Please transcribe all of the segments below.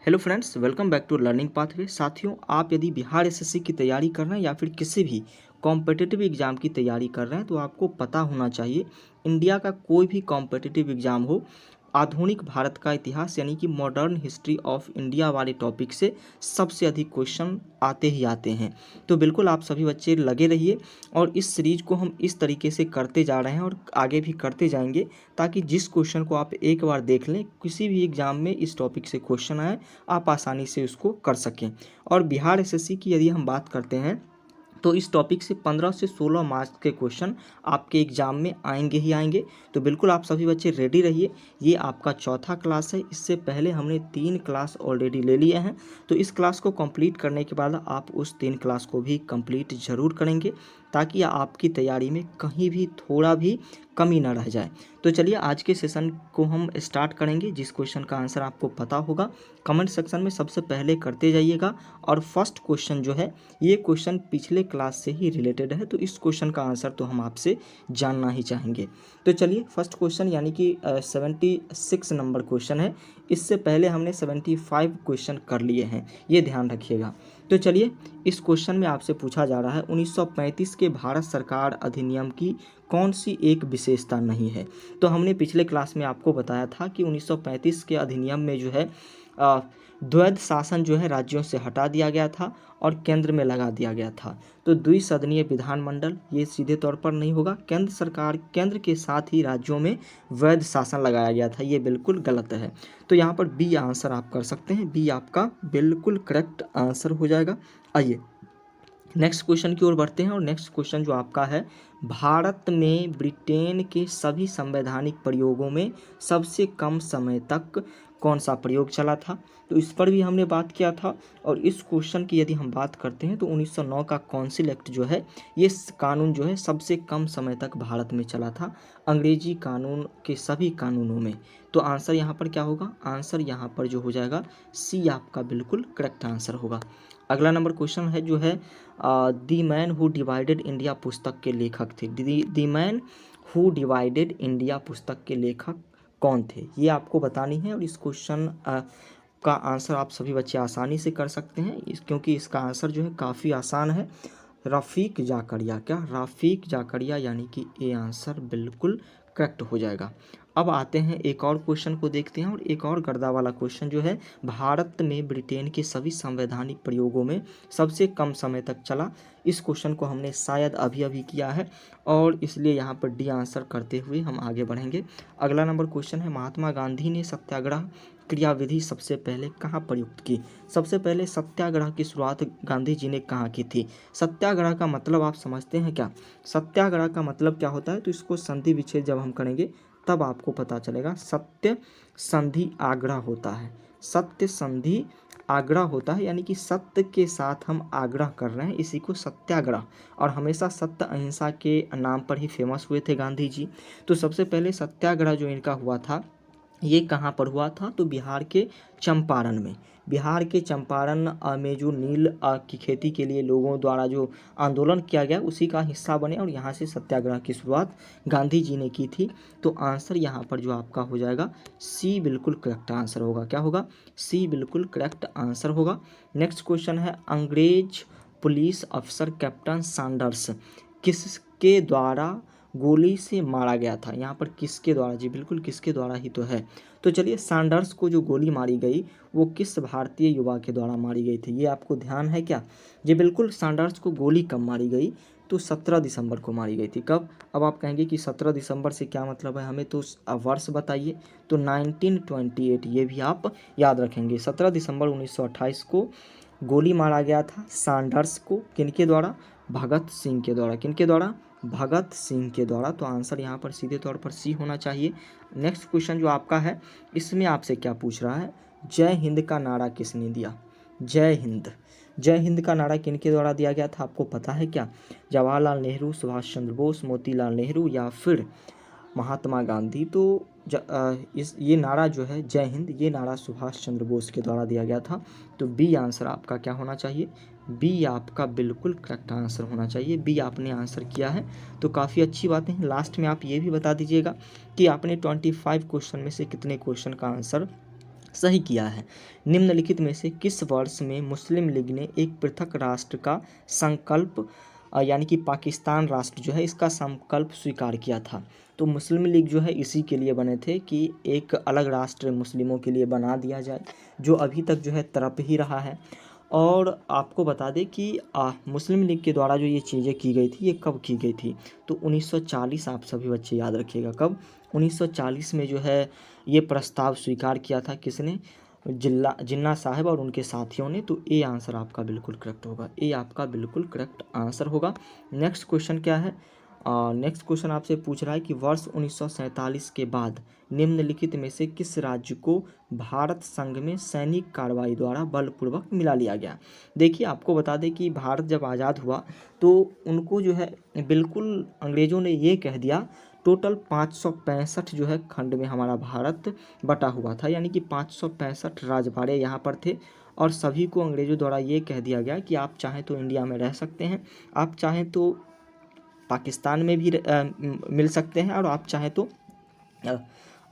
Hello friends, welcome back to learning pathway. साथियों, आप यदि बिहार एसएससी की तैयारी कर रहे हैं या फिर किसी भी कॉम्पिटिटिव एग्ज़ाम की तैयारी कर रहे हैं तो आपको पता होना चाहिए इंडिया का कोई भी कॉम्पिटिटिव एग्ज़ाम हो, आधुनिक भारत का इतिहास यानी कि मॉडर्न हिस्ट्री ऑफ इंडिया वाले टॉपिक से सबसे अधिक क्वेश्चन आते ही आते हैं। तो बिल्कुल आप सभी बच्चे लगे रहिए और इस सीरीज को हम इस तरीके से करते जा रहे हैं और आगे भी करते जाएंगे ताकि जिस क्वेश्चन को आप एक बार देख लें, किसी भी एग्ज़ाम में इस टॉपिक से क्वेश्चन आए, आप आसानी से उसको कर सकें। और बिहार एसएससी की यदि हम बात करते हैं तो इस टॉपिक से 15 से 16 मार्क्स के क्वेश्चन आपके एग्ज़ाम में आएंगे ही आएंगे। तो बिल्कुल आप सभी बच्चे रेडी रहिए। ये आपका चौथा क्लास है, इससे पहले हमने 3 क्लास ऑलरेडी ले लिए हैं। तो इस क्लास को कंप्लीट करने के बाद आप उस 3 क्लास को भी कंप्लीट ज़रूर करेंगे ताकि आपकी तैयारी में कहीं भी थोड़ा भी कमी ना रह जाए। तो चलिए आज के सेशन को हम स्टार्ट करेंगे। जिस क्वेश्चन का आंसर आपको पता होगा कमेंट सेक्शन में सबसे पहले करते जाइएगा। और फर्स्ट क्वेश्चन जो है ये क्वेश्चन पिछले क्लास से ही रिलेटेड है, तो इस क्वेश्चन का आंसर तो हम आपसे जानना ही चाहेंगे। तो चलिए फर्स्ट क्वेश्चन यानी कि 76 नंबर क्वेश्चन है। इससे पहले हमने 75 क्वेश्चन कर लिए हैं, ये ध्यान रखिएगा। तो चलिए इस क्वेश्चन में आपसे पूछा जा रहा है 1935 के भारत सरकार अधिनियम की कौन सी एक विशेषता नहीं है। तो हमने पिछले क्लास में आपको बताया था कि 1935 के अधिनियम में जो है द्वैध शासन जो है राज्यों से हटा दिया गया था और केंद्र में लगा दिया गया था। तो द्विसदनीय विधानमंडल ये सीधे तौर पर नहीं होगा। केंद्र सरकार, केंद्र के साथ ही राज्यों में वैध शासन लगाया गया था, ये बिल्कुल गलत है। तो यहाँ पर बी आंसर आप कर सकते हैं। बी आपका बिल्कुल करेक्ट आंसर हो जाएगा। आइए नेक्स्ट क्वेश्चन की ओर बढ़ते हैं और नेक्स्ट क्वेश्चन जो आपका है, भारत में ब्रिटेन के सभी संवैधानिक प्रयोगों में सबसे कम समय तक कौन सा प्रयोग चला था। तो इस पर भी हमने बात किया था। और इस क्वेश्चन की यदि हम बात करते हैं तो 1909 का काउंसिल एक्ट जो है, ये कानून जो है सबसे कम समय तक भारत में चला था अंग्रेजी कानून के सभी कानूनों में। तो आंसर यहाँ पर क्या होगा? आंसर यहाँ पर जो हो जाएगा सी आपका बिल्कुल करेक्ट आंसर होगा। अगला नंबर क्वेश्चन है जो है the man who divided India पुस्तक के लेखक थे। The man who divided India पुस्तक के लेखक कौन थे, ये आपको बतानी है। और इस क्वेश्चन का आंसर आप सभी बच्चे आसानी से कर सकते हैं क्योंकि इसका आंसर जो है काफ़ी आसान है। रफ़ीक जाकरिया। क्या? रफ़ीक जाकरिया, यानी कि ये आंसर बिल्कुल करेक्ट हो जाएगा। अब आते हैं एक और क्वेश्चन को देखते हैं और एक और गर्दा वाला क्वेश्चन जो है, भारत में ब्रिटेन के सभी संवैधानिक प्रयोगों में सबसे कम समय तक चला। इस क्वेश्चन को हमने शायद अभी अभी किया है और इसलिए यहाँ पर डी आंसर करते हुए हम आगे बढ़ेंगे। अगला नंबर क्वेश्चन है, महात्मा गांधी ने सत्याग्रह क्रियाविधि सबसे पहले कहाँ प्रयुक्त की। सबसे पहले सत्याग्रह की शुरुआत गांधी जी ने कहाँ की थी। सत्याग्रह का मतलब आप समझते हैं क्या? सत्याग्रह का मतलब क्या होता है? तो इसको संधि विच्छेद जब हम करेंगे तब आपको पता चलेगा। सत्य संधि आग्रह होता है। सत्य संधि आग्रह होता है, यानी कि सत्य के साथ हम आग्रह कर रहे हैं, इसी को सत्याग्रह। और हमेशा सत्य अहिंसा के नाम पर ही फेमस हुए थे गांधी जी। तो सबसे पहले सत्याग्रह जो इनका हुआ था ये कहाँ पर हुआ था? तो बिहार के चंपारण में। बिहार के चंपारण में जो नील की खेती के लिए लोगों द्वारा जो आंदोलन किया गया उसी का हिस्सा बने और यहाँ से सत्याग्रह की शुरुआत गांधी जी ने की थी। तो आंसर यहाँ पर जो आपका हो जाएगा सी बिल्कुल करेक्ट आंसर होगा। क्या होगा? सी बिल्कुल करेक्ट आंसर होगा। नेक्स्ट क्वेश्चन है, अंग्रेज पुलिस अफसर कैप्टन सैंडर्स किसके द्वारा गोली से मारा गया था। यहाँ पर किसके द्वारा? जी बिल्कुल किसके द्वारा ही तो है। तो चलिए, सैंडर्स को जो गोली मारी गई वो किस भारतीय युवा के द्वारा मारी गई थी, ये आपको ध्यान है क्या? जी बिल्कुल, सैंडर्स को गोली कब मारी गई? तो 17 दिसंबर को मारी गई थी। कब? अब आप कहेंगे कि 17 दिसंबर से क्या मतलब है हमें, तो वर्ष बताइए। तो 1928, ये भी आप याद रखेंगे। 17 दिसंबर 1928 को गोली मारा गया था सैंडर्स को। किनके द्वारा? भगत सिंह के द्वारा। किनके द्वारा? भगत सिंह के द्वारा। तो आंसर यहाँ पर सीधे तौर पर सी होना चाहिए। नेक्स्ट क्वेश्चन जो आपका है, इसमें आपसे क्या पूछ रहा है, जय हिंद का नारा किसने दिया। जय हिंद। जय हिंद का नारा किनके द्वारा दिया गया था, आपको पता है क्या? जवाहरलाल नेहरू, सुभाष चंद्र बोस, मोतीलाल नेहरू या फिर महात्मा गांधी। तो ये नारा जो है जय हिंद, ये नारा सुभाष चंद्र बोस के द्वारा दिया गया था। तो बी आंसर आपका क्या होना चाहिए? बी आपका बिल्कुल करेक्ट आंसर होना चाहिए। बी आपने आंसर किया है तो काफ़ी अच्छी बातें हैं। लास्ट में आप ये भी बता दीजिएगा कि आपने 25 क्वेश्चन में से कितने क्वेश्चन का आंसर सही किया है। निम्नलिखित में से किस वर्ष में मुस्लिम लीग ने एक पृथक राष्ट्र का संकल्प यानी कि पाकिस्तान राष्ट्र जो है इसका संकल्प स्वीकार किया था? तो मुस्लिम लीग जो है इसी के लिए बने थे कि एक अलग राष्ट्र मुस्लिमों के लिए बना दिया जाए, जो अभी तक जो है तड़प ही रहा है। और आपको बता दें कि मुस्लिम लीग के द्वारा जो ये चीज़ें की गई थी ये कब की गई थी? तो 1940, आप सभी बच्चे याद रखिएगा कब, 1940 में जो है ये प्रस्ताव स्वीकार किया था किसने? जिन्ना साहब और उनके साथियों ने। तो ए आंसर आपका बिल्कुल करेक्ट होगा, ए आपका बिल्कुल करेक्ट आंसर होगा। नेक्स्ट क्वेश्चन क्या है? नेक्स्ट क्वेश्चन आपसे पूछ रहा है कि वर्ष 1947 के बाद निम्नलिखित में से किस राज्य को भारत संघ में सैनिक कार्रवाई द्वारा बलपूर्वक मिला लिया गया? देखिए, आपको बता दें कि भारत जब आज़ाद हुआ तो उनको जो है बिल्कुल अंग्रेज़ों ने ये कह दिया, टोटल 565 जो है खंड में हमारा भारत बटा हुआ था, यानी कि 565 राजवाड़े यहाँ पर थे। और सभी को अंग्रेज़ों द्वारा ये कह दिया गया कि आप चाहें तो इंडिया में रह सकते हैं, आप चाहें तो पाकिस्तान में भी मिल सकते हैं, और आप चाहें तो अ,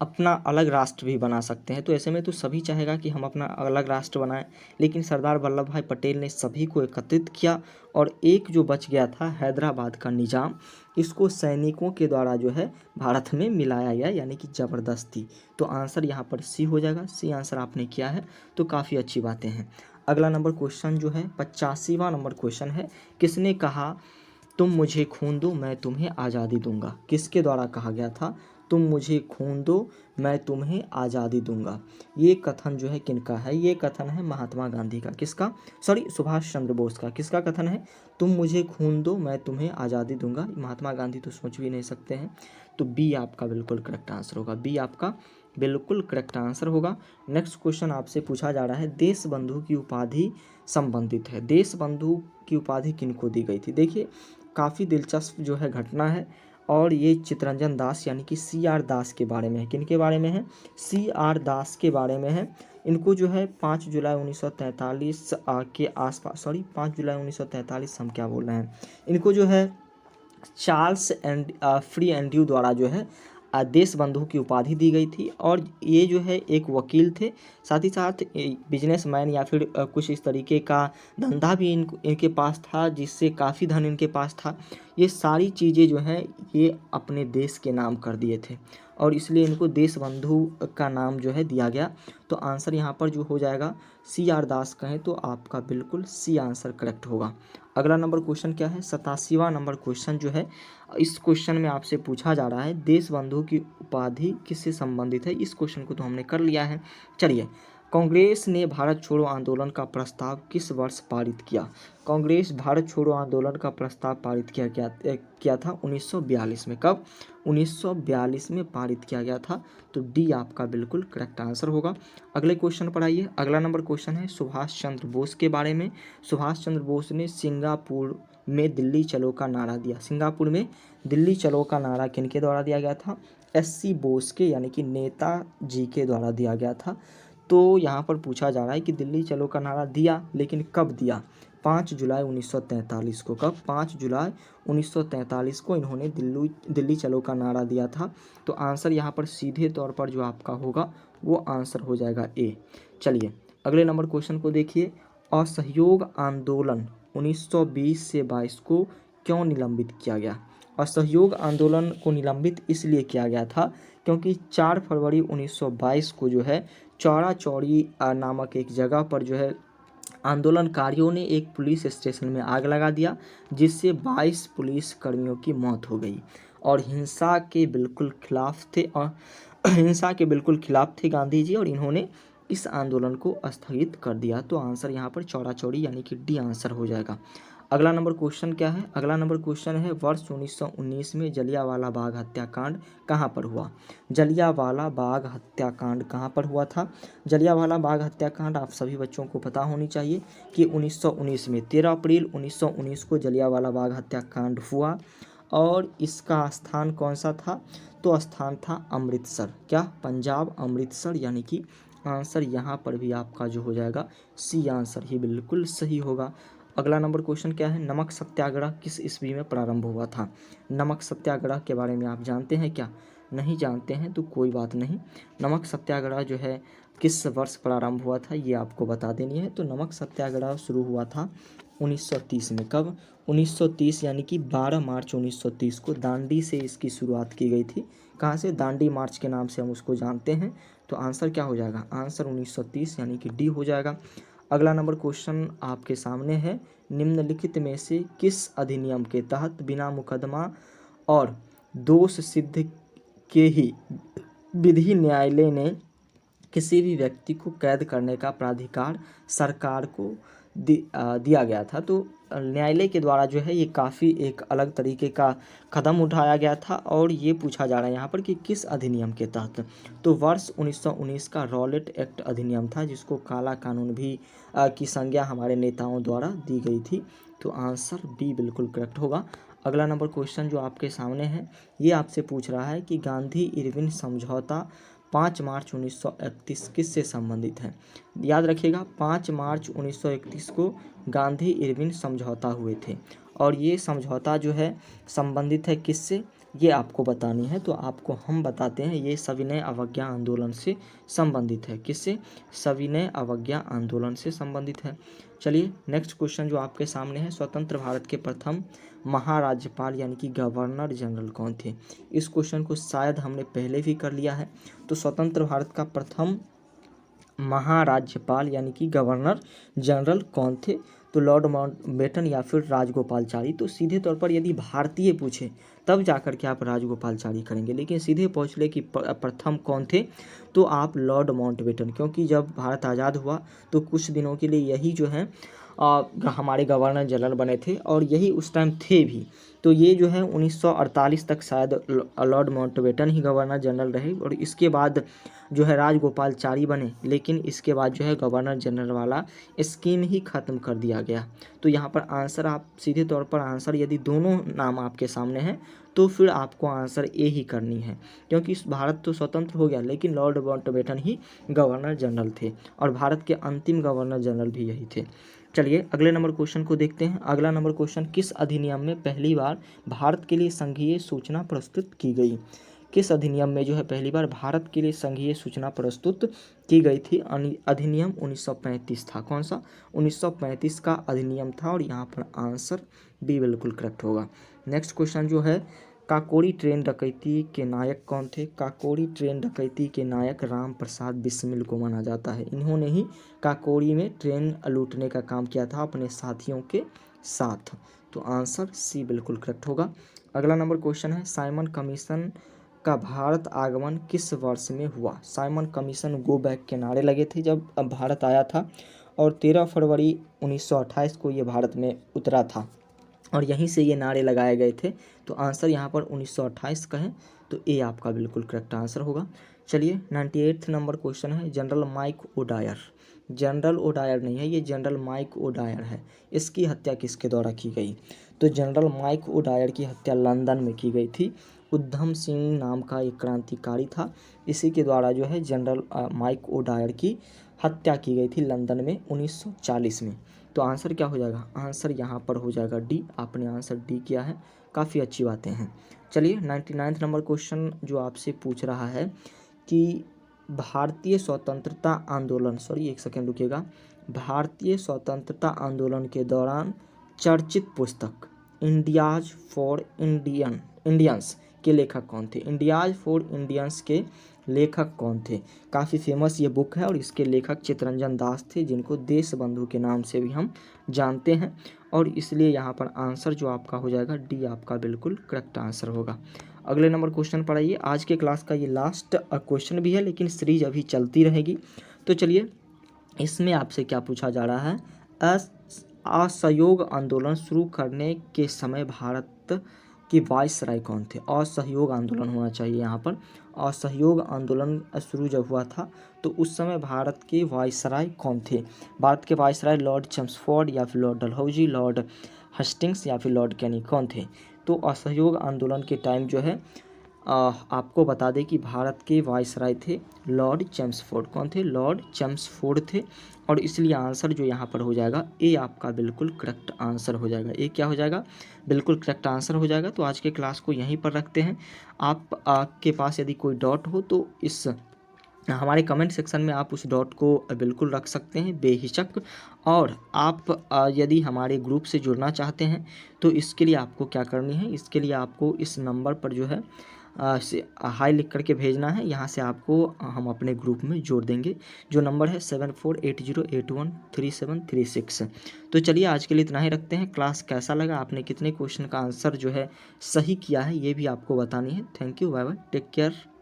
अपना अलग राष्ट्र भी बना सकते हैं। तो ऐसे में तो सभी चाहेगा कि हम अपना अलग राष्ट्र बनाएं, लेकिन सरदार वल्लभ भाई पटेल ने सभी को एकत्रित किया और एक जो बच गया था हैदराबाद का निज़ाम, इसको सैनिकों के द्वारा जो है भारत में मिलाया गया, यानी कि ज़बरदस्ती। तो आंसर यहाँ पर सी हो जाएगा, सी आंसर आपने किया है, तो काफ़ी अच्छी बातें हैं। अगला नंबर क्वेश्चन जो है 85वां नंबर क्वेश्चन है, किसने कहा तुम मुझे खून दो मैं तुम्हें आज़ादी दूंगा? किसके द्वारा कहा गया था तुम मुझे खून दो मैं तुम्हें आज़ादी दूंगा? ये कथन जो है किनका है? ये कथन है महात्मा गांधी का। किसका? सॉरी, सुभाष चंद्र बोस का। किसका कथन है? तुम मुझे खून दो मैं तुम्हें आज़ादी दूंगा। महात्मा गांधी तो सोच भी नहीं सकते हैं। तो बी आपका बिल्कुल करेक्ट आंसर होगा, बी आपका बिल्कुल करेक्ट आंसर होगा। नेक्स्ट क्वेश्चन आपसे पूछा जा रहा है, देश बंधु की उपाधि संबंधित है। देश बंधु की उपाधि किनको दी गई थी? देखिए, काफ़ी दिलचस्प जो है घटना है, और ये चित्तरंजन दास यानी कि सी.आर. दास के बारे में है। किनके बारे में है? सी.आर. दास के बारे में है। इनको जो है 5 जुलाई 1943 के आसपास, सॉरी 5 जुलाई 1943 हम क्या बोल रहे हैं, इनको जो है चार्ल्स फ्री एंड्रयू द्वारा जो है देश बंधु की उपाधि दी गई थी। और ये जो है एक वकील थे, साथ ही साथ बिजनेसमैन या फिर कुछ इस तरीके का धंधा भी इनके पास था, जिससे काफ़ी धन इनके पास था। ये सारी चीज़ें जो हैं ये अपने देश के नाम कर दिए थे, और इसलिए इनको देश बंधु का नाम जो है दिया गया। तो आंसर यहाँ पर जो हो जाएगा, सी.आर. दास कहें तो आपका बिल्कुल सी आंसर करेक्ट होगा। अगला नंबर क्वेश्चन क्या है? 87वां नंबर क्वेश्चन जो है, इस क्वेश्चन में आपसे पूछा जा रहा है देश बंधु की उपाधि किससे संबंधित है? इस क्वेश्चन को तो हमने कर लिया है। चलिए, कांग्रेस ने भारत छोड़ो आंदोलन का प्रस्ताव किस वर्ष पारित किया? कांग्रेस भारत छोड़ो आंदोलन का प्रस्ताव पारित किया था 1942 में। कब? 1942 में पारित किया गया था। तो डी आपका बिल्कुल करेक्ट आंसर होगा। अगले क्वेश्चन पर आइए। अगला नंबर क्वेश्चन है सुभाष चंद्र बोस के बारे में। सुभाष चंद्र बोस ने सिंगापुर में दिल्ली चलो का नारा दिया। सिंगापुर में दिल्ली चलो का नारा किनके द्वारा दिया गया था? एस.सी. बोस के, यानी कि नेताजी के द्वारा दिया गया था। तो यहाँ पर पूछा जा रहा है कि दिल्ली चलो का नारा दिया, लेकिन कब दिया? 5 जुलाई 1943 को। कब? 5 जुलाई 1943 को इन्होंने दिल्ली चलो का नारा दिया था। तो आंसर यहाँ पर सीधे तौर पर जो आपका होगा वो आंसर हो जाएगा ए। चलिए, अगले नंबर क्वेश्चन को देखिए। असहयोग आंदोलन 1920 से 22 को क्यों निलंबित किया गया? असहयोग आंदोलन को निलंबित इसलिए किया गया था क्योंकि 4 फरवरी 1922 को जो है चौरा चौरी नामक एक जगह पर जो है आंदोलनकारियों ने एक पुलिस स्टेशन में आग लगा दिया, जिससे 22 पुलिस कर्मियों की मौत हो गई। और हिंसा के बिल्कुल खिलाफ थे, और हिंसा के बिल्कुल खिलाफ थे गांधी जी, और इन्होंने इस आंदोलन को स्थगित कर दिया। तो आंसर यहाँ पर चौरा चौरी यानी कि डी आंसर हो जाएगा। अगला नंबर क्वेश्चन क्या है? अगला नंबर क्वेश्चन है वर्ष 1919 में जलियांवाला बाग हत्याकांड कहाँ पर हुआ? जलियांवाला बाग हत्याकांड कहाँ पर हुआ था? जलियांवाला बाग हत्याकांड आप सभी बच्चों को पता होनी चाहिए कि 1919 में 13 अप्रैल 1919 को जलियांवाला बाग हत्याकांड हुआ। और इसका स्थान कौन सा था? तो स्थान था अमृतसर। क्या? पंजाब, अमृतसर, यानी कि आंसर यहाँ पर भी आपका जो हो जाएगा सी आंसर ही बिल्कुल सही होगा। अगला नंबर क्वेश्चन क्या है? नमक सत्याग्रह किस ईस्वी में प्रारंभ हुआ था? नमक सत्याग्रह के बारे में आप जानते हैं क्या? नहीं जानते हैं तो कोई बात नहीं। नमक सत्याग्रह जो है किस वर्ष प्रारंभ हुआ था ये आपको बता देनी है। तो नमक सत्याग्रह शुरू हुआ था 1930 में। कब? 1930 यानी कि 12 मार्च 1930 को दांडी से इसकी शुरुआत की गई थी। कहाँ से? दांडी मार्च के नाम से हम उसको जानते हैं। तो आंसर क्या हो जाएगा? आंसर 1930 यानी कि डी हो जाएगा। अगला नंबर क्वेश्चन आपके सामने है, निम्नलिखित में से किस अधिनियम के तहत बिना मुकदमा और दोष सिद्ध के ही विधि न्यायालय ने किसी भी व्यक्ति को कैद करने का प्राधिकार सरकार को दिया गया था? तो न्यायालय के द्वारा जो है ये काफ़ी एक अलग तरीके का कदम उठाया गया था और ये पूछा जा रहा है यहाँ पर कि किस अधिनियम के तहत। तो वर्ष 1919 का रॉलेट एक्ट अधिनियम था, जिसको काला कानून भी की संज्ञा हमारे नेताओं द्वारा दी गई थी। तो आंसर बी बिल्कुल करेक्ट होगा। अगला नंबर क्वेश्चन जो आपके सामने है ये आपसे पूछ रहा है कि गांधी इरविन समझौता 5 मार्च 1931 किससे संबंधित है? याद रखिएगा 5 मार्च 1931 को गांधी इरविन समझौता हुए थे और ये समझौता जो है संबंधित है किससे ये आपको बतानी है। तो आपको हम बताते हैं, ये सविनय अवज्ञा आंदोलन से संबंधित है। किससे? सविनय अवज्ञा आंदोलन से संबंधित है। चलिए नेक्स्ट क्वेश्चन जो आपके सामने है, स्वतंत्र भारत के प्रथम महाराज्यपाल यानी कि गवर्नर जनरल कौन थे? इस क्वेश्चन को शायद हमने पहले भी कर लिया है। तो स्वतंत्र भारत का प्रथम महाराज्यपाल यानी कि गवर्नर जनरल कौन थे? तो लॉर्ड माउंटबेटन या फिर राजगोपालचारी। तो सीधे तौर पर यदि भारतीय पूछे तब जाकर के आप राजगोपालचारी करेंगे, लेकिन सीधे पूछ ले कि प्रथम कौन थे तो आप लॉर्ड माउंटबेटन, क्योंकि जब भारत आज़ाद हुआ तो कुछ दिनों के लिए यही जो है हमारे गवर्नर जनरल बने थे और यही उस टाइम थे भी। तो ये जो है 1948 तक शायद लॉर्ड माउंटबेटन ही गवर्नर जनरल रहे और इसके बाद जो है राजगोपालचारी बने, लेकिन इसके बाद जो है गवर्नर जनरल वाला स्कीम ही ख़त्म कर दिया गया। तो यहाँ पर आंसर आप सीधे तौर पर आंसर यदि दोनों नाम आपके सामने हैं तो फिर आपको आंसर ए ही करनी है, क्योंकि इस भारत तो स्वतंत्र हो गया लेकिन लॉर्ड माउंटबेटन ही गवर्नर जनरल थे और भारत के अंतिम गवर्नर जनरल भी यही थे। चलिए अगले नंबर क्वेश्चन को देखते हैं। अगला नंबर क्वेश्चन, किस अधिनियम में पहली बार भारत के लिए संघीय सूचना प्रस्तुत की गई? किस अधिनियम में जो है पहली बार भारत के लिए संघीय सूचना प्रस्तुत की गई थी? अधिनियम 1935 था। कौन सा? 1935 का अधिनियम था और यहाँ पर आंसर बी बिल्कुल करेक्ट होगा। नेक्स्ट क्वेश्चन जो है, काकोरी ट्रेन डकैती के नायक कौन थे? काकोरी ट्रेन डकैती के नायक राम प्रसाद बिस्मिल को माना जाता है। इन्होंने ही काकोरी में ट्रेन लूटने का काम किया था अपने साथियों के साथ। तो आंसर सी बिल्कुल करेक्ट होगा। अगला नंबर क्वेश्चन है, साइमन कमीशन का भारत आगमन किस वर्ष में हुआ? साइमन कमीशन गो बैक के नारे लगे थे जब भारत आया था और 13 फरवरी 1928 को ये भारत में उतरा था और यहीं से ये नारे लगाए गए थे। तो आंसर यहाँ पर 1928 का है, तो ए आपका बिल्कुल करेक्ट आंसर होगा। चलिए 98 नंबर क्वेश्चन है, general Mike O'Dwyer. General O'Dwyer नहीं है, ये जनरल माइक ओडायर है। इसकी हत्या किसके द्वारा की गई? तो जनरल माइक ओडायर की हत्या लंदन में की गई थी। उधम सिंह नाम का एक क्रांतिकारी था, इसी के द्वारा जो है जनरल माइक ओडायर की हत्या की गई थी लंदन में 1940 में। तो आंसर क्या हो जाएगा? आंसर यहाँ पर हो जाएगा डी। आपने आंसर डी किया है, काफ़ी अच्छी बातें हैं। चलिए 99 नंबर क्वेश्चन जो आपसे पूछ रहा है कि भारतीय स्वतंत्रता आंदोलन, सॉरी एक सेकेंड रुकिएगा, भारतीय स्वतंत्रता आंदोलन के दौरान चर्चित पुस्तक इंडियाज फॉर इंडियंस के लेखक कौन थे? इंडियाज फॉर इंडियंस के लेखक कौन थे? काफ़ी फेमस ये बुक है और इसके लेखक चित्तरंजन दास थे, जिनको देश बंधु के नाम से भी हम जानते हैं और इसलिए यहाँ पर आंसर जो आपका हो जाएगा डी आपका बिल्कुल करेक्ट आंसर होगा। अगले नंबर क्वेश्चन पर आइए। आज के क्लास का ये लास्ट क्वेश्चन भी है, लेकिन सीरीज अभी चलती रहेगी। तो चलिए इसमें आपसे क्या पूछा जा रहा है, असहयोग आंदोलन शुरू करने के समय भारत कि वायसराय कौन थे? असहयोग आंदोलन होना चाहिए यहाँ पर। असहयोग आंदोलन शुरू जब हुआ था तो उस समय भारत के वायसराय कौन थे? भारत के वायसराय लॉर्ड चेम्सफोर्ड या फिर लॉर्ड डलहौजी, लॉर्ड हस्टिंग्स या फिर लॉर्ड कैनी कौन थे? तो असहयोग आंदोलन के टाइम जो है आपको बता दें कि भारत के वायसराय थे लॉर्ड चेम्सफोर्ड। कौन थे? लॉर्ड चेम्सफोर्ड थे। और इसलिए आंसर जो यहाँ पर हो जाएगा ए आपका बिल्कुल करेक्ट आंसर हो जाएगा। ए क्या हो जाएगा? बिल्कुल करेक्ट आंसर हो जाएगा। तो आज के क्लास को यहीं पर रखते हैं। आपके पास यदि कोई डाउट हो तो इस हमारे कमेंट सेक्शन में आप उस डॉट को बिल्कुल रख सकते हैं बेहिचक। और आप यदि हमारे ग्रुप से जुड़ना चाहते हैं तो इसके लिए आपको क्या करनी है? इसके लिए आपको इस नंबर पर जो है हाई लिख करके भेजना है। यहाँ से आपको हम अपने ग्रुप में जोड़ देंगे, जो नंबर है 7480813736। तो चलिए आज के लिए इतना ही रखते हैं। क्लास कैसा लगा, आपने कितने क्वेश्चन का आंसर जो है सही किया है, ये भी आपको बतानी है। Thank you, bye bye, take care.